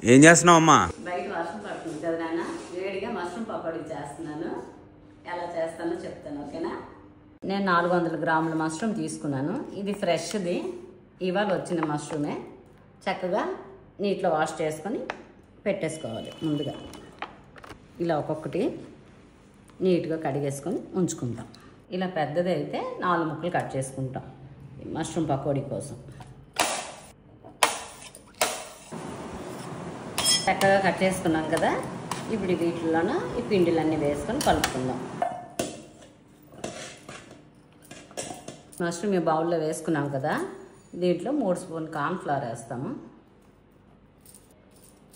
ఏం చేస్తున్నావు అమ్మా? బయట వర్షం పడుతుంది కదా నాన్న, వేడిగా మష్రూమ్ పకోడీ చేస్తున్నాను. ఎలా చేస్తానో చెప్తాను, ఓకేనా? నేను 400 గ్రాముల మష్రూమ్ తీసుకున్నాను. ఇది ఫ్రెష్ది, ఇవాళ వచ్చిన మష్రూమే. చక్కగా నీటిలో వాష్ చేసుకొని పెట్టేసుకోవాలి. ముందుగా ఇలా ఒక్కొక్కటి నీట్గా కడిగేసుకొని ఉంచుకుంటాం. ఇలా పెద్దది అయితే 4 ముక్కలు కట్ చేసుకుంటాం మష్రూమ్ పకోడీ కోసం. చక్కగా కట్ చేసుకున్నాం కదా, ఇప్పుడు వీటిలోన ఈ పిండిలన్నీ వేసుకొని కలుపుకుందాం. మష్రూమ్ ఈ బౌల్లో వేసుకున్నాం కదా, దీంట్లో 3 స్పూన్లు కార్న్ఫ్లవర్ వేస్తాము,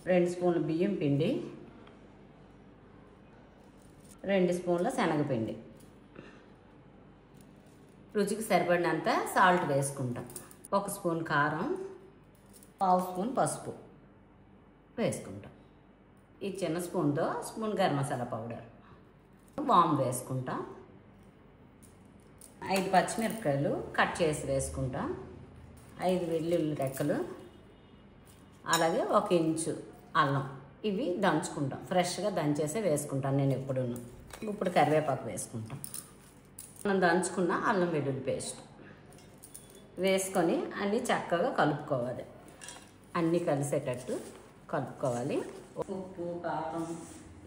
2 స్పూన్లు బియ్యం పిండి, 2 స్పూన్ల శనగపిండి, రుచికి సరిపడినంత సాల్ట్ వేసుకుంటాం, 1 స్పూన్ కారం, 1/2 స్పూన్ పసుపు వేసుకుంటాం. ఈ చిన్న స్పూన్తో స్పూన్ గరం మసాలా పౌడర్, వాము వేసుకుంటాం, 5 పచ్చిమిరపకాయలు కట్ చేసి వేసుకుంటాం, 5 వెల్లుల్లి రెక్కలు, అలాగే 1 ఇంచు అల్లం. ఇవి దంచుకుంటాం, ఫ్రెష్గా దంచేసే వేసుకుంటాను నేను ఎప్పుడు. ఇప్పుడు కరివేపాకు వేసుకుంటాం. మనం దంచుకున్న అల్లం వెల్లుల్లి పేస్ట్ వేసుకొని అన్నీ చక్కగా కలుపుకోవాలి. అన్నీ కలిసేటట్టు కలుపుకోవాలి. ఉప్పు, కారం,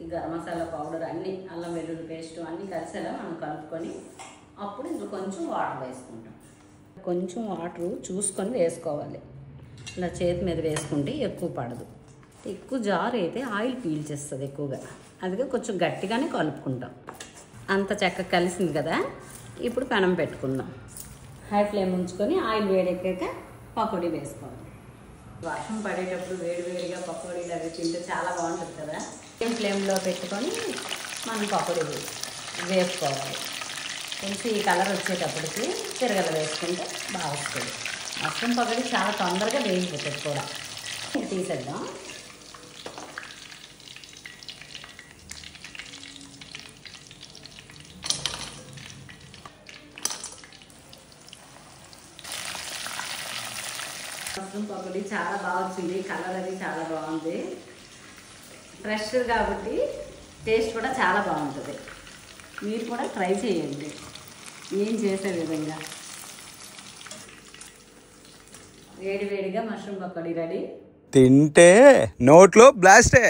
ఈ గరం మసాలా పౌడర్ అన్నీ, అల్లం వెల్లుల్లి పేస్ట్ అన్నీ కలిసేలా మనం కలుపుకొని అప్పుడు ఇందులో కొంచెం వాటర్ వేసుకుంటాం. కొంచెం వాటర్ చూసుకొని వేసుకోవాలి. ఇలా చేతి మీద వేసుకుంటే ఎక్కువ పడదు. ఎక్కువ జారు అయితే ఆయిల్ పీల్చేస్తుంది ఎక్కువగా, అందుకే కొంచెం గట్టిగానే కలుపుకుంటాం. అంత చక్కగా కలిసింది కదా, ఇప్పుడు పెనం పెట్టుకుందాం. హై ఫ్లేమ్ ఉంచుకొని ఆయిల్ వేడెక్కాక పకోడీ వేసుకోవాలి. వర్షం పడేటప్పుడు వేడివేడిగా పకోడీలు అవి తింటే చాలా బాగుంటుంది కదా. సేమ్ ఫ్లేమ్లో పెట్టుకొని మనం పకోడీ వేసుకోవాలి. కొంచెం ఈ కలర్ వచ్చేటప్పటికి తిరగల వేసుకుంటే బాగా వస్తుంది. మష్రూమ్ పకోడీ చాలా తొందరగా వేగిపోతుంది కూడా. తీసేద్దాం. మష్రూమ్ పకోడీ చాలా బాగా వచ్చింది, కలర్ అది చాలా బాగుంది. ఫ్రెష్ కాబట్టి టేస్ట్ కూడా చాలా బాగుంటుంది. మీరు కూడా ట్రై చేయండి నేను చేసే విధంగా. వేడివేడిగా మష్రూమ్ పకోడీ రెడీ. తింటే నోట్లో బ్లాస్టే.